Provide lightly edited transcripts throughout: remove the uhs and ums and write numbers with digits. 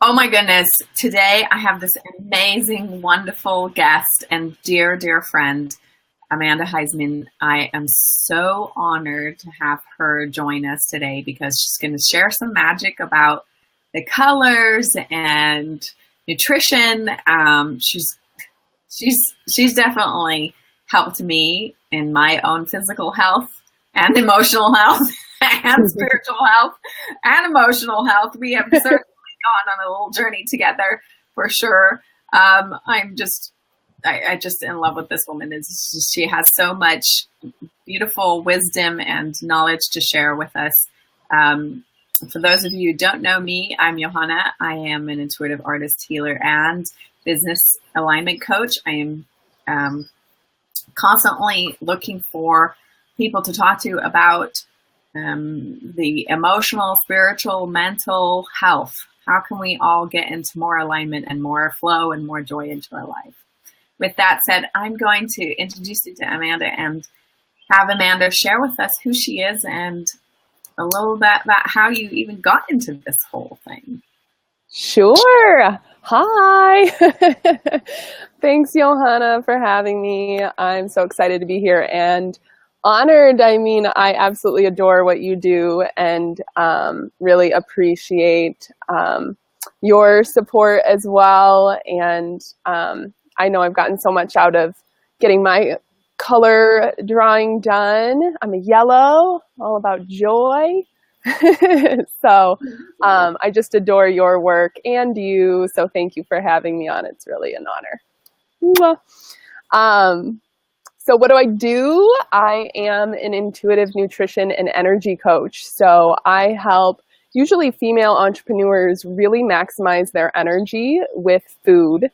Oh my goodness. Today I have this amazing, wonderful guest and dear, dear friend, Amanda Heisman. I am so honored to have her join us today because she's going to share some magic about the colors and nutrition. She's definitely helped me in my own physical health and emotional health and spiritual health and emotional health. We have certainly gone on a little journey together for sure. I'm just, I just in love with this woman. She has so much beautiful wisdom and knowledge to share with us. For those of you who don't know me, I'm Johanna. I am an intuitive artist, healer, and business alignment coach. I am constantly looking for people to talk to about the emotional, spiritual, mental health. How can we all get into more alignment and more flow and more joy into our life? With that said, I'm going to introduce you to Amanda and have Amanda share with us who she is and a little bit about how you even got into this whole thing. Sure. Hi. Thanks, Johanna, for having me. I'm so excited to be here and honored. I mean, I absolutely adore what you do and really appreciate your support as well. And I know I've gotten so much out of getting my color drawing done. I'm a yellow, all about joy. So I just adore your work and you. So thank you for having me on. It's really an honor. So what do? I am an intuitive nutrition and energy coach. So I help usually female entrepreneurs really maximize their energy with food.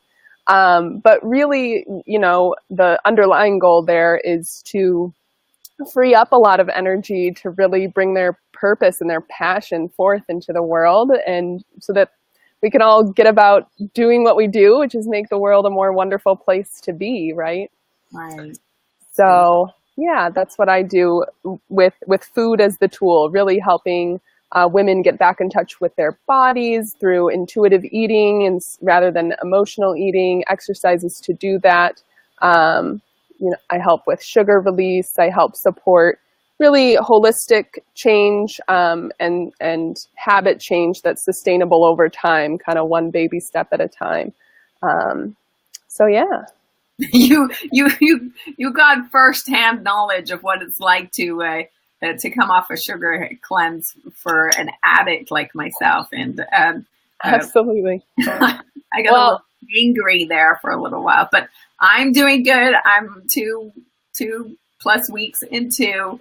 But really, you know, the underlying goal there is to free up a lot of energy to really bring their purpose and their passion forth into the world, and so that we can all get about doing what we do, which is make the world a more wonderful place to be, right? Right. So yeah, that's what I do with food as the tool, really helping women get back in touch with their bodies through intuitive eating and rather than emotional eating, exercises to do that. You know, I help with sugar release. I help support really holistic change and habit change that's sustainable over time, kind of one baby step at a time. So yeah. You got firsthand knowledge of what it's like to come off a sugar cleanse for an addict like myself, and absolutely. I got a little angry there for a little while, but I'm doing good. I'm two plus weeks into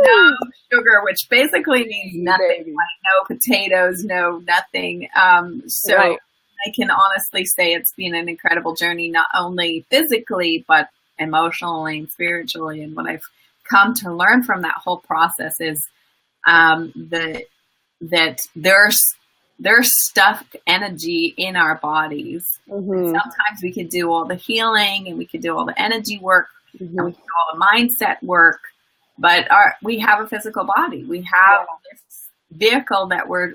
no sugar, which basically means nothing. Like no potatoes, no nothing. So. Right. I can honestly say it's been an incredible journey, not only physically, but emotionally and spiritually. And what I've come to learn from that whole process is that there's stuffed energy in our bodies. Mm-hmm. Sometimes we could do all the healing and we could do all the energy work, mm-hmm. and we could do all the mindset work, but we have a physical body. We have this vehicle that we're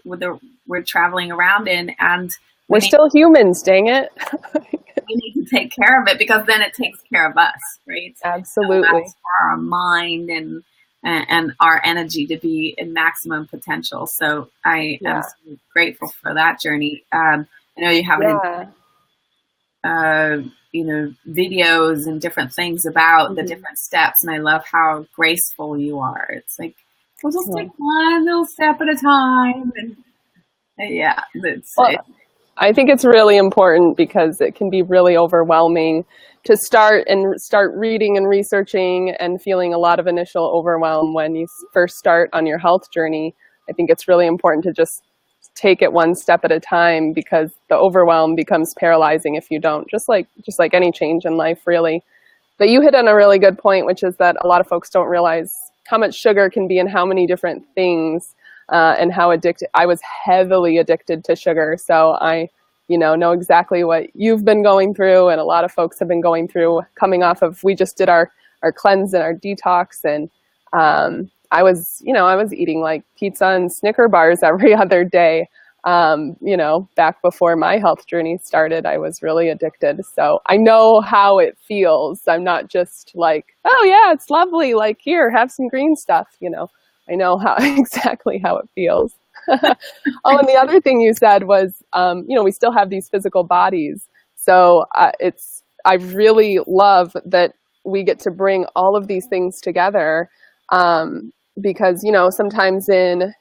traveling around in, and we're still humans, dang it. We need to take care of it because then it takes care of us, right? Absolutely. So for our mind and our energy to be in maximum potential. So I am so grateful for that journey. I know you have videos and different things about mm-hmm. the different steps, and I love how graceful you are. It's like we'll just take one little step at a time, and I think it's really important because it can be really overwhelming to start reading and researching and feeling a lot of initial overwhelm when you first start on your health journey. I think it's really important to just take it one step at a time because the overwhelm becomes paralyzing if you don't, just like any change in life, really. But you hit on a really good point, which is that a lot of folks don't realize how much sugar can be in how many different things. And how addicted I was heavily addicted to sugar. So I, know exactly what you've been going through and a lot of folks have been going through coming off of, we just did our cleanse and our detox. And I was eating like pizza and Snicker bars every other day. Back before my health journey started, I was really addicted. So I know how it feels. I'm not just like, oh yeah, it's lovely. Like, here, have some green stuff. I know how exactly how it feels. Oh, and the other thing you said was, we still have these physical bodies. So I really love that we get to bring all of these things together, because, sometimes in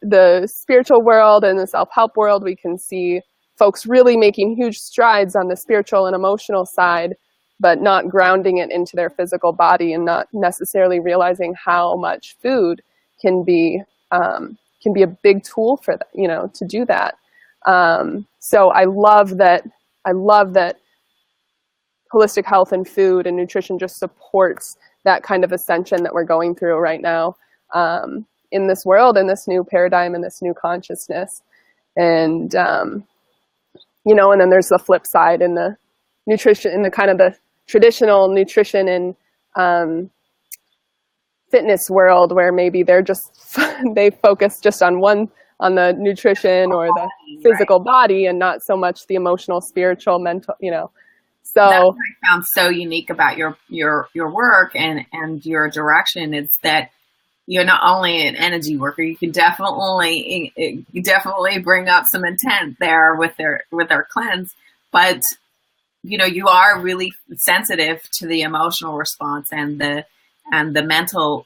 the spiritual world and the self-help world, we can see folks really making huge strides on the spiritual and emotional side, but not grounding it into their physical body and not necessarily realizing how much food can be a big tool for that, to do that. So I love that holistic health and food and nutrition just supports that kind of ascension that we're going through right now, in this world, in this new paradigm, in this new consciousness. And, and then there's the flip side in the nutrition, in the kind of the traditional nutrition and fitness world, where maybe they focus just on the nutrition or the physical body, and not so much the emotional, spiritual, mental, So that's what I found so unique about your work and your direction is that you're not only an energy worker. You can definitely bring up some intent there with their cleanse, but you are really sensitive to the emotional response and the mental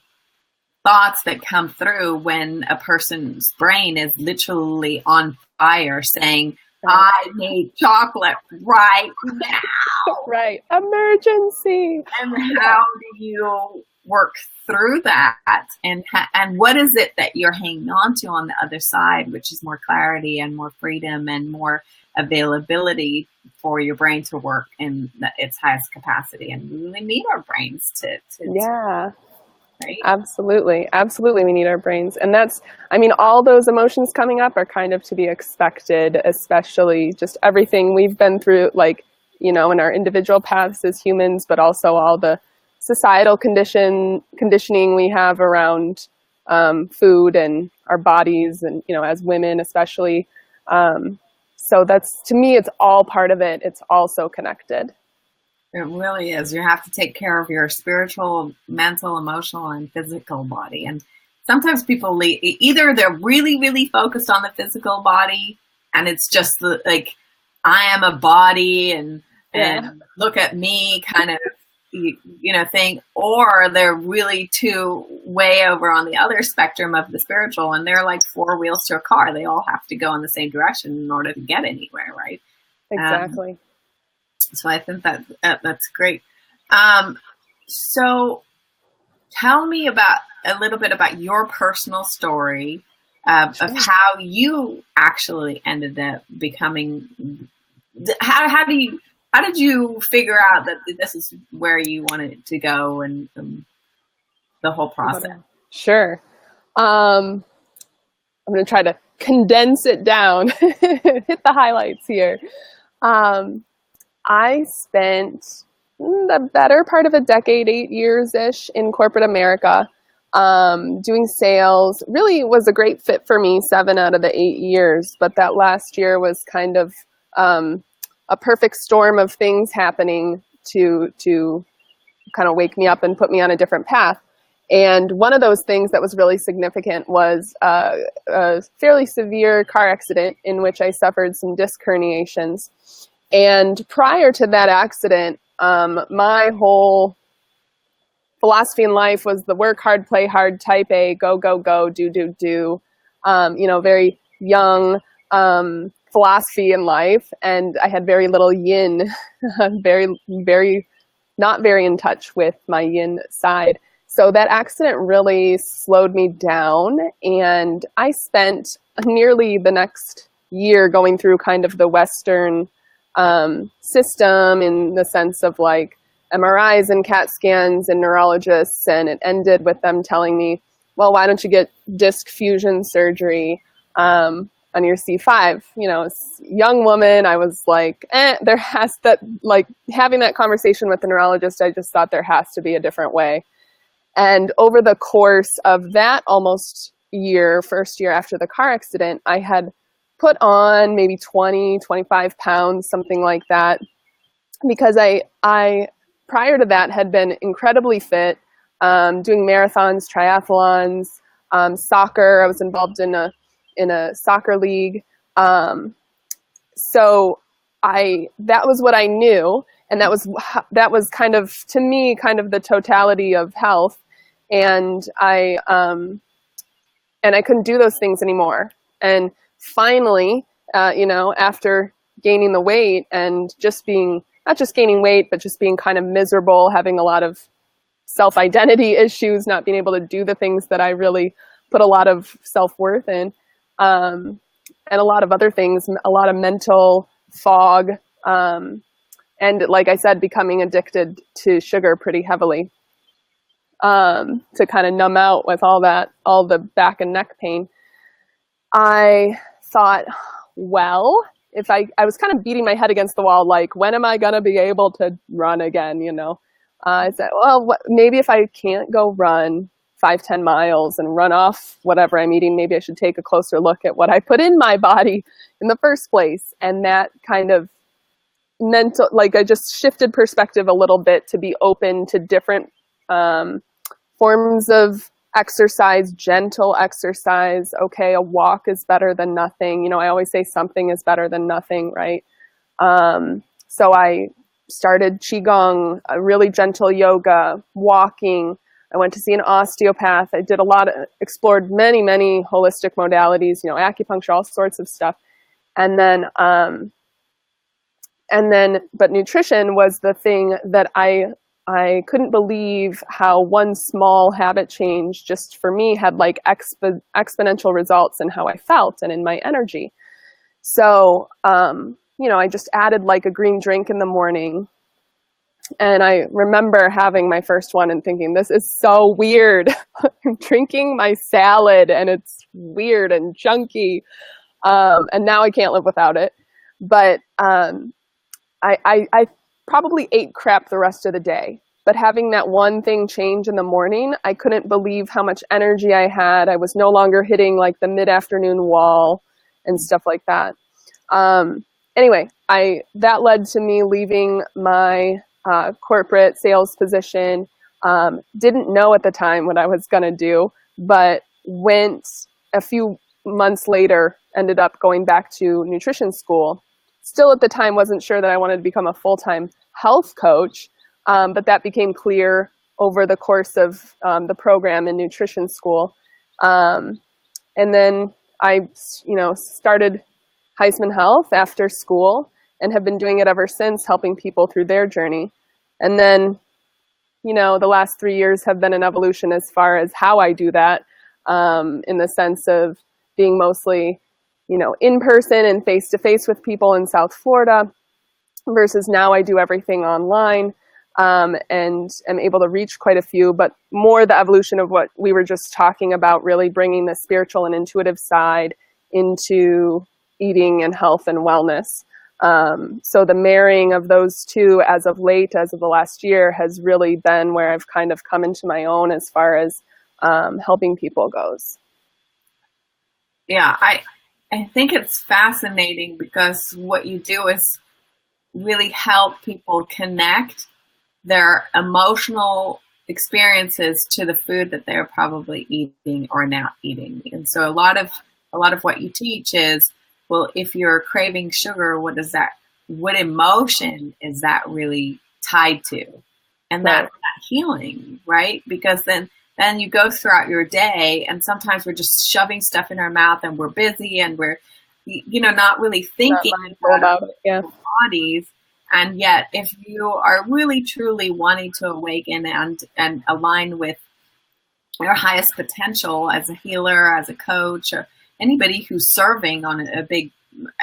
thoughts that come through when a person's brain is literally on fire, saying, I need chocolate right now. Right. Emergency. And how do you work through that? And what is it that you're hanging on to on the other side, which is more clarity and more freedom and more availability for your brain to work in its highest capacity? And we really need our brains to yeah. Right? Absolutely. We need our brains. And all those emotions coming up are kind of to be expected, especially just everything we've been through, in our individual paths as humans, but also all the societal conditioning we have around food and our bodies, and, as women, especially. So to me, it's all part of it. It's all so connected. It really is. You have to take care of your spiritual, mental, emotional, and physical body. And sometimes people either they're really, really focused on the physical body, and it's just I am a body and look at me kind of, thing, or they're really too way over on the other spectrum of the spiritual, and they're like four wheels to a car. They all have to go in the same direction in order to get anywhere, right? Exactly. So I think that's great. So tell me a little bit about your personal story of how you actually ended up becoming. How did you figure out that this is where you wanted to go, and the whole process? Sure. I'm going to try to condense it down, hit the highlights here. I spent the better part of a decade, 8 years-ish, in corporate America, doing sales. Really was a great fit for me 7 out of the 8 years, but that last year was kind of a perfect storm of things happening to kind of wake me up and put me on a different path. And one of those things that was really significant was a fairly severe car accident in which I suffered some disc herniations. And prior to that accident, my whole philosophy in life was the work hard, play hard, type A, go, go, go, do. Very young philosophy in life. And I had very little yin, very not very in touch with my yin side. So that accident really slowed me down. And I spent nearly the next year going through kind of the Western system, in the sense of like MRIs and CAT scans and neurologists, and it ended with them telling me, well, why don't you get disc fusion surgery on your C5? Young woman, I was like, there has that, like having that conversation with the neurologist, I just thought there has to be a different way. And over the course of that almost year, first year after the car accident, I had put on maybe 20, 25 pounds, something like that, because I prior to that had been incredibly fit, doing marathons, triathlons, soccer. I was involved in a soccer league. So that was what I knew. And that was kind of, to me, kind of the totality of health. And I couldn't do those things anymore. And finally, after gaining the weight and just being, not just gaining weight, but just being kind of miserable, having a lot of self-identity issues, not being able to do the things that I really put a lot of self-worth in, and a lot of other things, a lot of mental fog, and like I said, becoming addicted to sugar pretty heavily, to kind of numb out with all the back and neck pain. I thought, well, if I was kind of beating my head against the wall, like, when am I going to be able to run again? I said, well, maybe if I can't go run 5-10 miles and run off whatever I'm eating, maybe I should take a closer look at what I put in my body in the first place. And that kind of mental, like, I just shifted perspective a little bit to be open to different forms of exercise, gentle exercise. Okay, a walk is better than nothing. I always say something is better than nothing, right? So I started Qigong, a really gentle yoga, walking. I went to see an osteopath. I did explored many, many holistic modalities, acupuncture, all sorts of stuff. But nutrition was the thing that I couldn't believe how one small habit change just for me had like exponential results in how I felt and in my energy. So, I just added like a green drink in the morning. And I remember having my first one and thinking, this is so weird. I'm drinking my salad and it's weird and junky. And now I can't live without it. But I probably ate crap the rest of the day. But having that one thing change in the morning, I couldn't believe how much energy I had. I was no longer hitting like the mid-afternoon wall and stuff like that. Anyway, that led to me leaving my corporate sales position. Didn't know at the time what I was going to do, but went a few months later, ended up going back to nutrition school. Still at the time wasn't sure that I wanted to become a full-time health coach, but that became clear over the course of the program in nutrition school. And then I, started Heisman Health after school and have been doing it ever since, helping people through their journey. And then, the last 3 years have been an evolution as far as how I do that, in the sense of being mostly, in person and face to face with people in South Florida, versus now I do everything online, and am able to reach quite a few, but more the evolution of what we were just talking about, really bringing the spiritual and intuitive side into eating and health and wellness. So the marrying of those two as of the last year, has really been where I've kind of come into my own as far as helping people goes. Yeah, I think it's fascinating because what you do is really help people connect their emotional experiences to the food that they're probably eating or not eating. And so a lot of what you teach is, well, if you're craving sugar, what emotion is that really tied to? And Right. that's that healing, right? Because then you go throughout your day and sometimes we're just shoving stuff in our mouth and we're busy and we're, not really thinking about it. Yeah. our bodies. And yet if you are really truly wanting to awaken and align with your highest potential as a healer, as a coach, or anybody who's serving on a big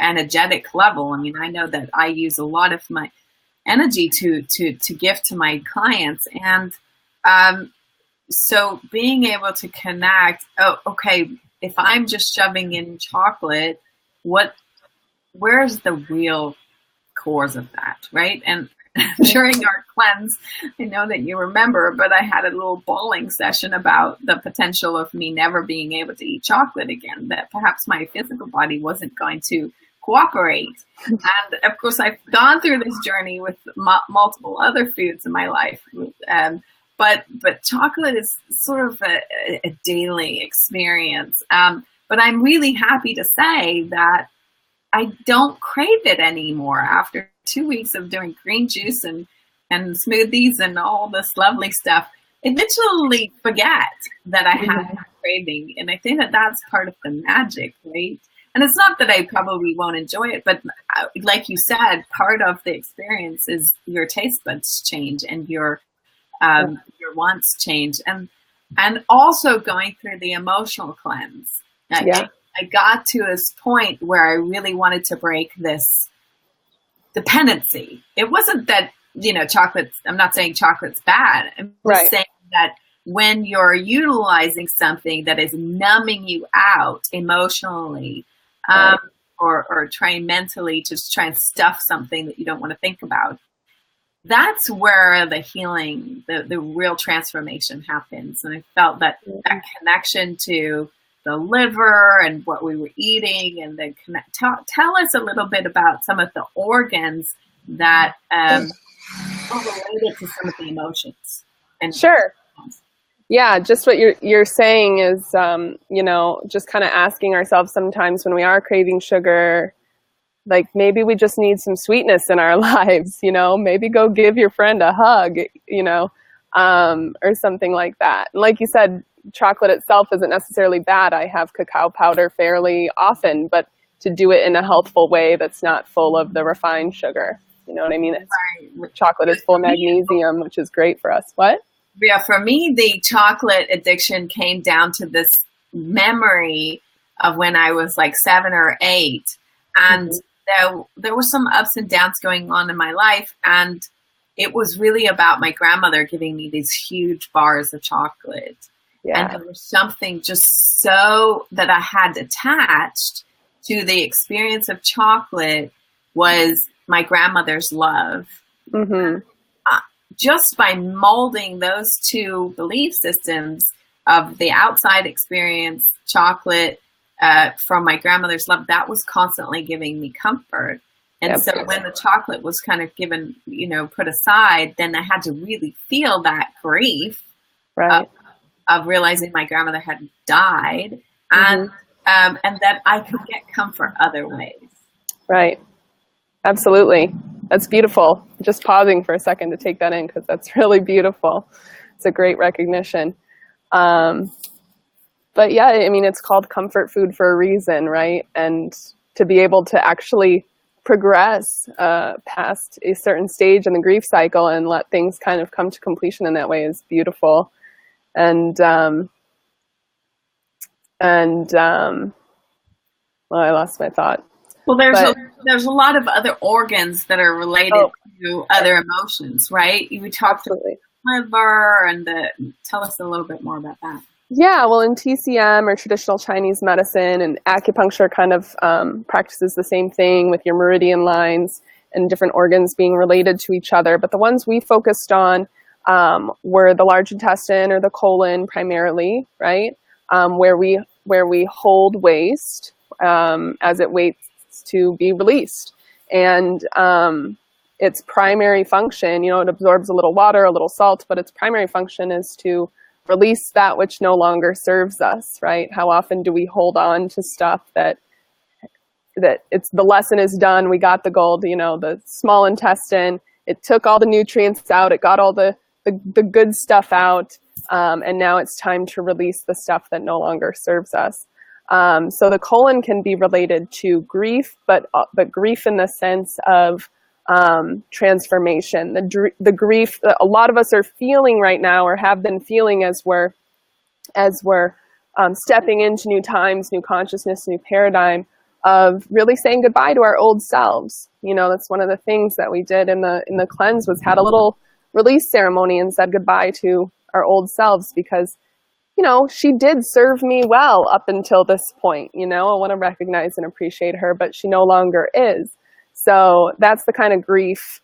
energetic level. I mean, I know that I use a lot of my energy to give to my clients. And so being able to connect, okay, if I'm just shoving in chocolate, where's the real cause of that, right? And during our cleanse, I know that you remember, but I had a little bawling session about the potential of me never being able to eat chocolate again, that perhaps my physical body wasn't going to cooperate. And of course, I've gone through this journey with multiple other foods in my life. But chocolate is sort of a daily experience. But I'm really happy to say that I don't crave it anymore after 2 weeks of doing green juice and smoothies and all this lovely stuff. I literally forget that I have that craving. And I think that that's part of the magic, right? And it's not that I probably won't enjoy it, but like you said, part of the experience is your taste buds change and your wants change, and also going through the emotional cleanse. I got to this point where I really wanted to break this dependency. It wasn't that, I'm not saying chocolate's bad. I'm just saying that when you're utilizing something that is numbing you out emotionally, or trying mentally to just try and stuff something that you don't want to think about, that's where the healing, the real transformation happens. And I felt that connection to the liver and what we were eating, and then tell us a little bit about some of the organs that are related to some of the emotions. And sure. Yeah, just what you're saying is, just kind of asking ourselves sometimes when we are craving sugar, like maybe we just need some sweetness in our lives, maybe go give your friend a hug, or something like that. And like you said, chocolate itself isn't necessarily bad. I have cacao powder fairly often, but to do it in a healthful way that's not full of the refined sugar. You know what I mean? Chocolate is full of magnesium, which is great for us. What? Yeah, for me, the chocolate addiction came down to this memory of when I was like 7 or 8. And there were some ups and downs going on in my life. And it was really about my grandmother giving me these huge bars of chocolate. Yeah. And there was something just so that I had attached to the experience of chocolate was my grandmother's love. Mm-hmm. Just by molding those two belief systems of the outside experience, chocolate, from my grandmother's love, that was constantly giving me comfort. And so when the chocolate was kind of given, put aside, then I had to really feel that grief of realizing my grandmother had died, and that I could get comfort other ways. Right. Absolutely. That's beautiful. Just pausing for a second to take that in, because that's really beautiful. It's a great recognition. But yeah, I mean, it's called comfort food for a reason, right? And to be able to actually progress past a certain stage in the grief cycle and let things kind of come to completion in that way is beautiful. And well, I lost my thought. Well, there's a lot of other organs that are related to other emotions, right? You talked about the liver, and tell us a little bit more about that. Yeah, well, in TCM, or traditional Chinese medicine, and acupuncture kind of practices the same thing with your meridian lines and different organs being related to each other. But the ones we focused on were the large intestine, or the colon primarily, right? Where we hold waste as it waits to be released. And its primary function, it absorbs a little water, a little salt, but its primary function is to release that which no longer serves us, right? How often do we hold on to stuff that it's the lesson is done, we got the gold, the small intestine, it took all the nutrients out, it got all the good stuff out, and now it's time to release the stuff that no longer serves us. So the colon can be related to grief, but grief in the sense of transformation. The grief that a lot of us are feeling right now, or have been feeling as we're stepping into new times, new consciousness, new paradigm, of really saying goodbye to our old selves. That's one of the things that we did in the cleanse, was had a little release ceremony and said goodbye to our old selves, because she did serve me well up until this point. I want to recognize and appreciate her, but she no longer is. So that's the kind of grief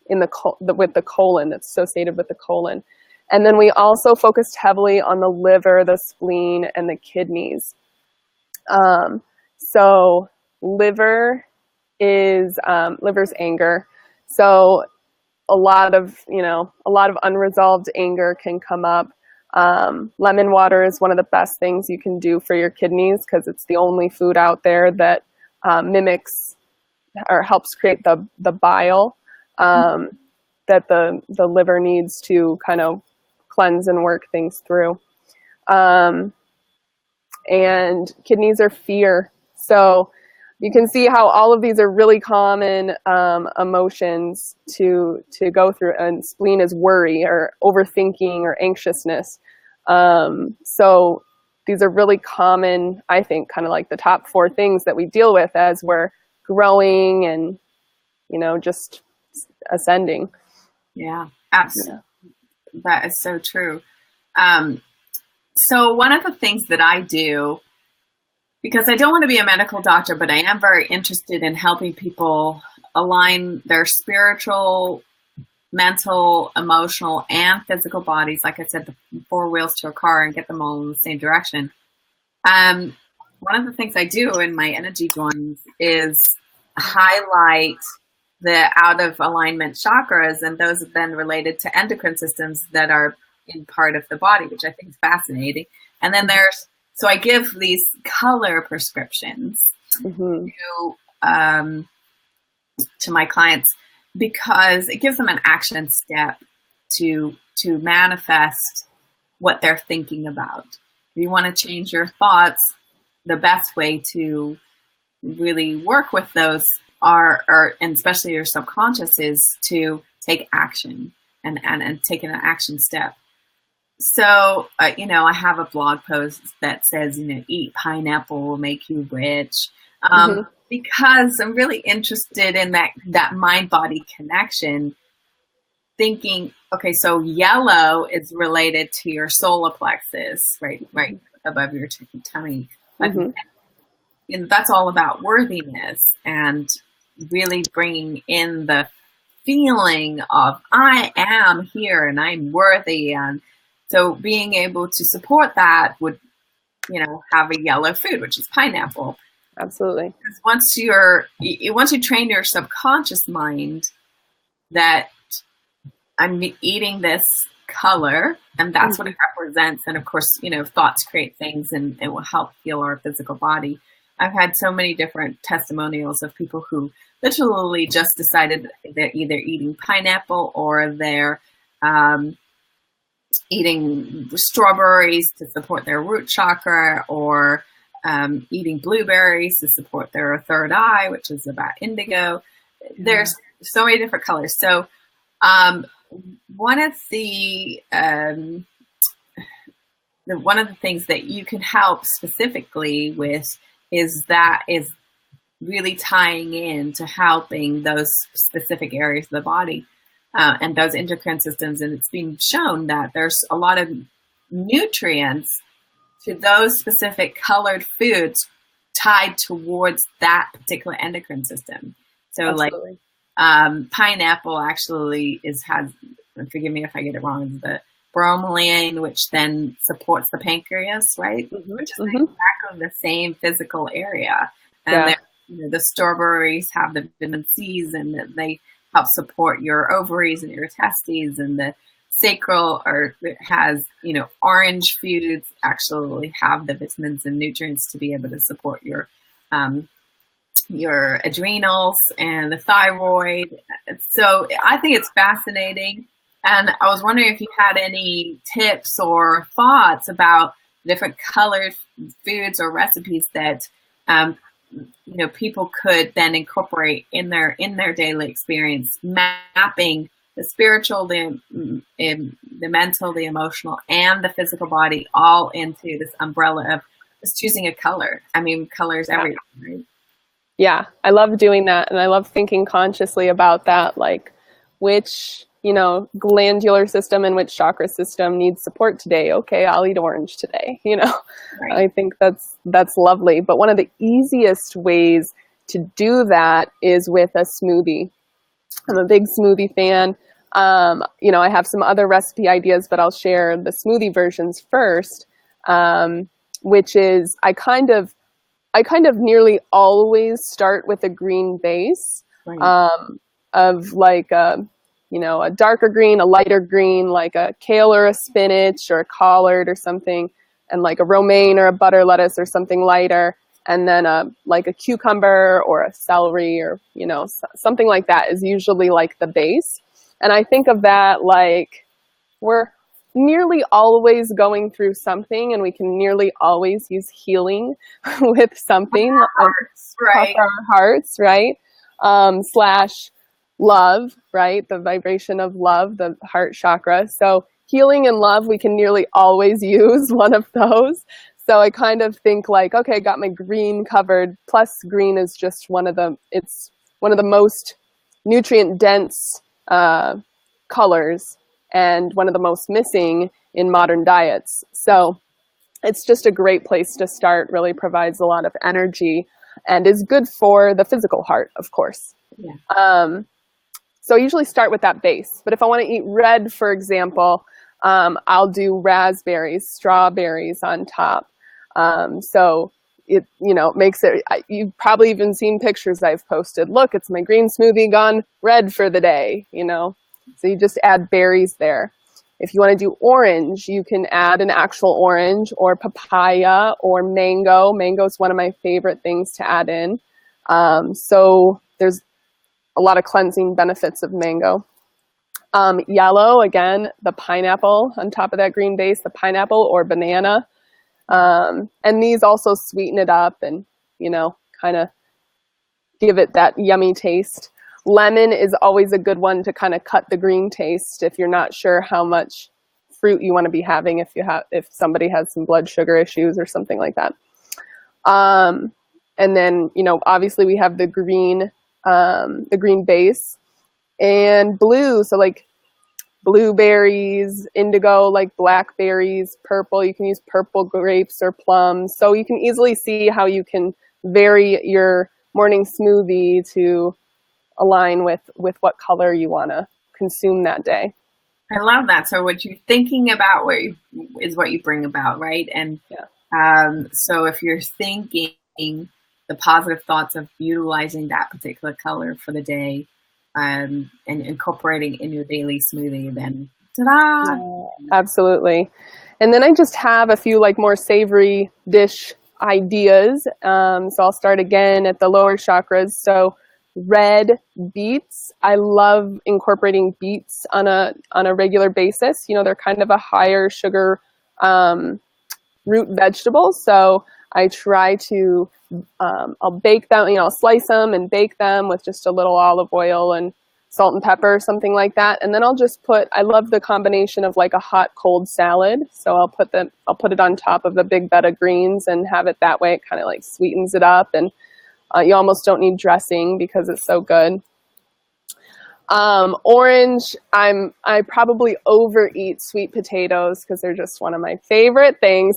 in with the colon, that's associated with the colon. And then we also focused heavily on the liver, the spleen, and the kidneys. So liver's anger. So a lot of unresolved anger can come up. Lemon water is one of the best things you can do for your kidneys because it's the only food out there that mimics or helps create the bile that the liver needs to kind of cleanse and work things through. And kidneys are fear. So you can see how all of these are really common emotions to go through. And spleen is worry or overthinking or anxiousness. So these are really common, I think, kind of like the top 4 things that we deal with as we're growing and, just ascending. Yeah, absolutely. Yeah. That is so true. So one of the things that I do, because I don't want to be a medical doctor, but I am very interested in helping people align their spiritual, mental, emotional, and physical bodies. Like I said, the 4 wheels to a car and get them all in the same direction. One of the things I do in my energy drawings is highlight the out of alignment chakras, and those are then related to endocrine systems that are in part of the body, which I think is fascinating. And then so I give these color prescriptions to my clients because it gives them an action step to manifest what they're thinking about. If you want to change your thoughts, the best way to really work with those and especially your subconscious, is to take action and take an action step. So, I have a blog post that says, eat pineapple will make you rich. Because I'm really interested in that mind-body connection, thinking, okay, so yellow is related to your solar plexus, right above your tummy. And that's all about worthiness and really bringing in the feeling of I am here and I'm worthy. And so being able to support that would, have a yellow food, which is pineapple. Absolutely. Because once you train your subconscious mind that I'm eating this color and that's what it represents. And of course, thoughts create things and it will help heal our physical body. I've had so many different testimonials of people who literally just decided they're either eating pineapple or they're eating strawberries to support their root chakra, or eating blueberries to support their third eye, which is about indigo. There's so many different colors. So one of the things that you can help specifically with is really tying in to helping those specific areas of the body and those endocrine systems. And it's been shown that there's a lot of nutrients to those specific colored foods tied towards that particular endocrine system. So Absolutely. Like pineapple actually has, forgive me if I get it wrong, is the bromelain, which then supports the pancreas, right? Which is exactly the same physical area. And the strawberries have the vitamin C's, and they help support your ovaries and your testes. And the sacral, has, orange foods actually have the vitamins and nutrients to be able to support your adrenals and the thyroid. So I think it's fascinating. And I was wondering if you had any tips or thoughts about different colored foods or recipes that, people could then incorporate in their daily experience, mapping the spiritual, the mental, the emotional, and the physical body all into this umbrella of just choosing a color. I mean, colors everywhere, right? Yeah, I love doing that. And I love thinking consciously about that, like which, glandular system and which chakra system needs support today. Okay, I'll eat orange today, Right. I think that's lovely. But one of the easiest ways to do that is with a smoothie. I'm a big smoothie fan. I have some other recipe ideas, but I'll share the smoothie versions first, which is I kind of nearly always start with a green base, Right. of like a darker green, a lighter green, like a kale or a spinach or a collard or something, and like a romaine or a butter lettuce or something lighter, and then like a cucumber or a celery or something like that is usually like the base. And I think of that like we're nearly always going through something, and we can nearly always use healing with something Hearts, right. for our hearts, right? Slash love, right? The vibration of love, the heart chakra. So healing and love, we can nearly always use one of those. So I kind of think like, okay, got my green covered. Plus green is just it's one of the most nutrient dense colors, and one of the most missing in modern diets. So it's just a great place to start, really provides a lot of energy and is good for the physical heart, of course. Yeah. So I usually start with that base. But if I want to eat red, for example, I'll do raspberries, strawberries on top. So it makes it, you've probably even seen pictures I've posted. Look, it's my green smoothie gone red for the day, So you just add berries there. If you want to do orange, you can add an actual orange or papaya or mango. Mango is one of my favorite things to add in. So there's a lot of cleansing benefits of mango. Yellow, again, the pineapple on top of that green base, the pineapple or banana. And these also sweeten it up and, kind of give it that yummy taste. Lemon is always a good one to kind of cut the green taste if you're not sure how much fruit you want to be having, if somebody has some blood sugar issues or something like that. And then, obviously we have the green base, and blue. So like blueberries, indigo, like blackberries, purple. You can use purple grapes or plums. So you can easily see how you can vary your morning smoothie to align with what color you want to consume that day. I love that. So what you're thinking about is what you bring about, right? And so if you're thinking the positive thoughts of utilizing that particular color for the day, and incorporating in your daily smoothie, then ta-da! Yeah, absolutely. And then I just have a few like more savory dish ideas. So I'll start again at the lower chakras. So red beets. I love incorporating beets on a regular basis. They're kind of a higher sugar root vegetable. So I try to, I'll bake them, I'll slice them and bake them with just a little olive oil and salt and pepper, something like that. And then I'll just I love the combination of like a hot cold salad. So I'll put it on top of a big bed of greens and have it that way. It kind of like sweetens it up, and you almost don't need dressing because it's so good. Orange, I probably overeat sweet potatoes because they're just one of my favorite things.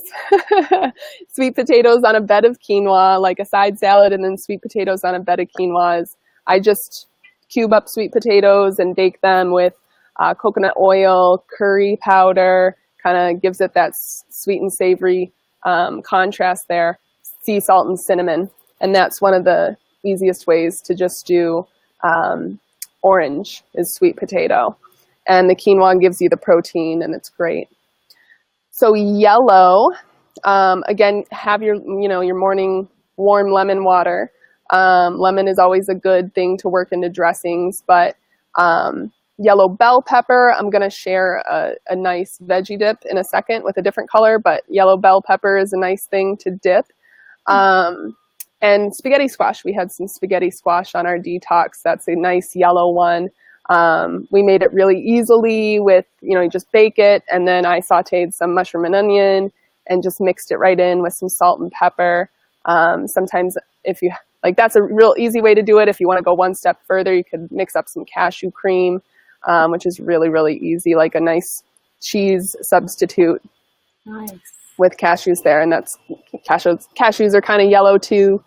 Sweet potatoes on a bed of quinoa, like a side salad, and then sweet potatoes on a bed of quinoa. I just cube up sweet potatoes and bake them with coconut oil, curry powder, kind of gives it that sweet and savory contrast there, sea salt and cinnamon. And that's one of the easiest ways to just do orange is sweet potato. And the quinoa gives you the protein, and it's great. So yellow, again, have your morning warm lemon water. Lemon is always a good thing to work into dressings, but yellow bell pepper, I'm going to share a nice veggie dip in a second with a different color, but yellow bell pepper is a nice thing to dip. And spaghetti squash, we had some spaghetti squash on our detox. That's a nice yellow one. We made it really easily with, you just bake it, and then I sauteed some mushroom and onion and just mixed it right in with some salt and pepper. Sometimes if you like, that's a real easy way to do it. If you want to go one step further, you could mix up some cashew cream, which is really, really easy, like a nice cheese substitute. Nice. With cashews there, and that's cashews are kind of yellow too.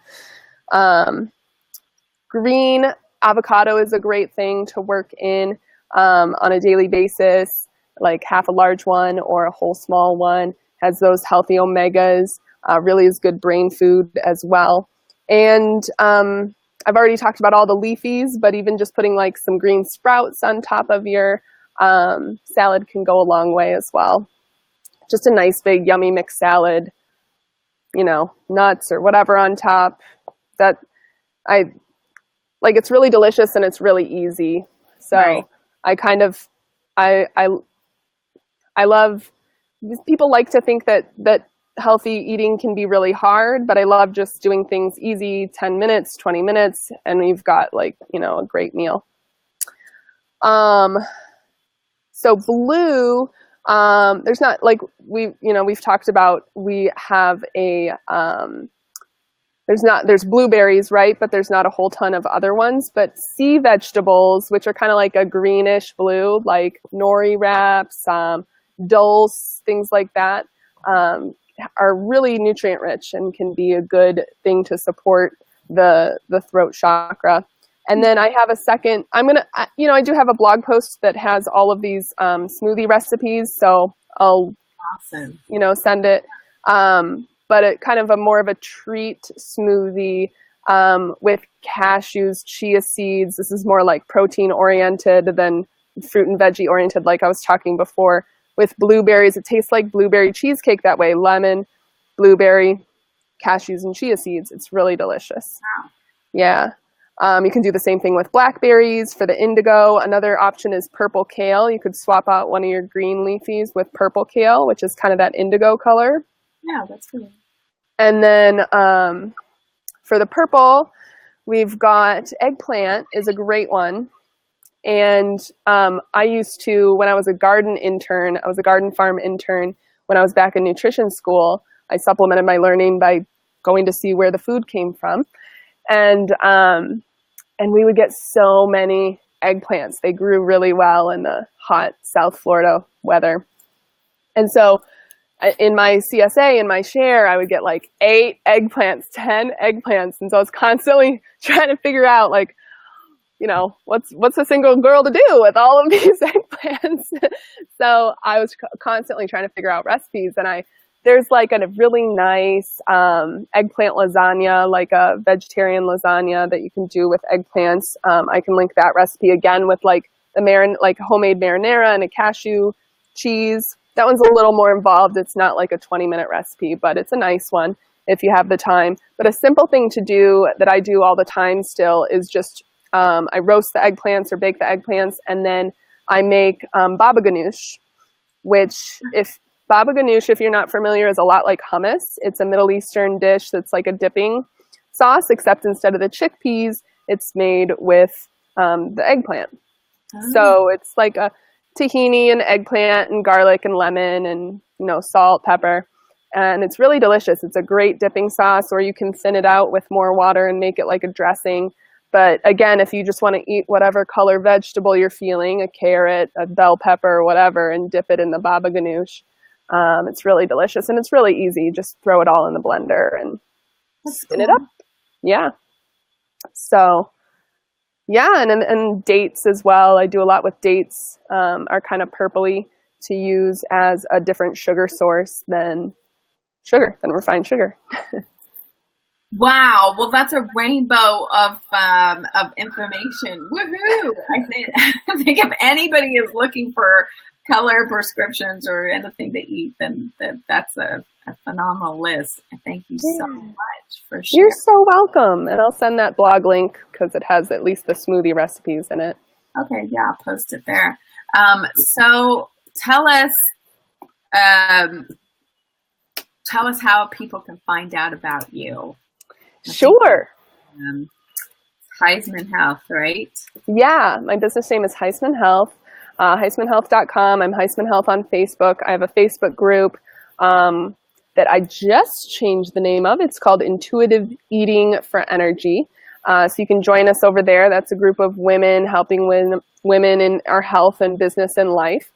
Green, avocado is a great thing to work in on a daily basis, like half a large one or a whole small one. Has those healthy omegas, really is good brain food as well. And I've already talked about all the leafies, but even just putting like some green sprouts on top of your salad can go a long way as well. Just a nice big yummy mixed salad, you know, nuts or whatever on top. That I like, it's really delicious and it's really easy. So Right. I kind of I love, people like to think that healthy eating can be really hard, but I love just doing things easy, 10 minutes, 20 minutes, and we've got like, you know, a great meal. So blue, there's not like we've talked about, we have a, there's blueberries, right? But there's not a whole ton of other ones, but sea vegetables, which are kind of like a greenish blue, like nori wraps, dulse, things like that, are really nutrient rich and can be a good thing to support the throat chakra. And then I have a second, I do have a blog post that has all of these smoothie recipes. So I'll, Awesome. send it. But it kind of a more of a treat smoothie with cashews, chia seeds. This is more like protein oriented than fruit and veggie oriented, like I was talking before. With blueberries, it tastes like blueberry cheesecake that way. Lemon, blueberry, cashews, and chia seeds. It's really delicious. Wow. Yeah. You can do the same thing with blackberries for the indigo. Another option is purple kale. You could swap out one of your green leafies with purple kale, which is kind of that indigo color. Yeah, that's good. And then for the purple, we've got eggplant is a great one. And I used to, when I was a garden farm intern, when I was back in nutrition school, I supplemented my learning by going to see where the food came from. And we would get so many eggplants. They grew really well in the hot South Florida weather. And so in my CSA, in my share, I would get like 8 eggplants, 10 eggplants. And so I was constantly trying to figure out, like, what's a single girl to do with all of these eggplants? So I was constantly trying to figure out recipes. And there's like a really nice eggplant lasagna, like a vegetarian lasagna that you can do with eggplants. I can link that recipe again with like like homemade marinara and a cashew cheese. That one's a little more involved. It's not like a 20-minute recipe, but it's a nice one if you have the time. But a simple thing to do that I do all the time still is just I roast the eggplants or bake the eggplants, and then I make baba ganoush, which baba ganoush, if you're not familiar, is a lot like hummus. It's a Middle Eastern dish that's like a dipping sauce, except instead of the chickpeas, it's made with the eggplant. Oh. So it's like a tahini and eggplant and garlic and lemon and, salt, pepper. And it's really delicious. It's a great dipping sauce, or you can thin it out with more water and make it like a dressing. But again, if you just want to eat whatever color vegetable you're feeling, a carrot, a bell pepper, or whatever, and dip it in the baba ganoush, it's really delicious. And it's really easy. Just throw it all in the blender and spin it up. Yeah. So, yeah, and dates as well. I do a lot with dates, are kind of purpley to use as a different sugar source than refined sugar. Wow. Well, that's a rainbow of information. Woohoo! I think if anybody is looking for color prescriptions or anything to eat, then that's a phenomenal list. Thank you so much for sharing. You're so welcome. And I'll send that blog link because it has at least the smoothie recipes in it. Okay. Yeah. I'll post it there. So tell us how people can find out about you. Sure. Heisman Health, right? Yeah, my business name is Heisman Health, HeismanHealth.com. I'm Heisman Health on Facebook. I have a Facebook group that I just changed the name of. It's called Intuitive Eating for Energy. So you can join us over there. That's a group of women helping women in our health and business and life.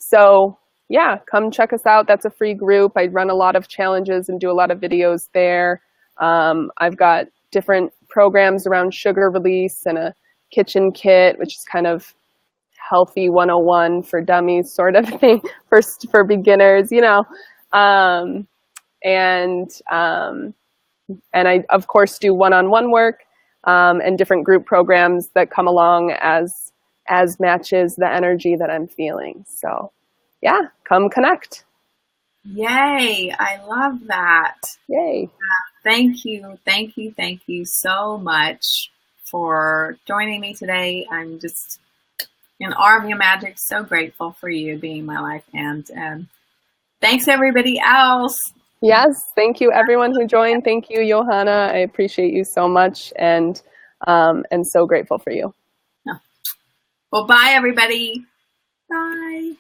So yeah, come check us out. That's a free group. I run a lot of challenges and do a lot of videos there. I've got different programs around sugar release and a kitchen kit, which is kind of healthy 101 for dummies sort of thing for beginners, you know. And I, of course, do one-on-one work and different group programs that come along as matches the energy that I'm feeling. So yeah, come connect. Yay. I love that. Yay. Thank you. Thank you. Thank you so much for joining me today. I'm just in awe of your magic. So grateful for you being in my life. And thanks everybody else. Yes. Thank you everyone who joined. Thank you, Johanna. I appreciate you so much and so grateful for you. Well, bye everybody. Bye.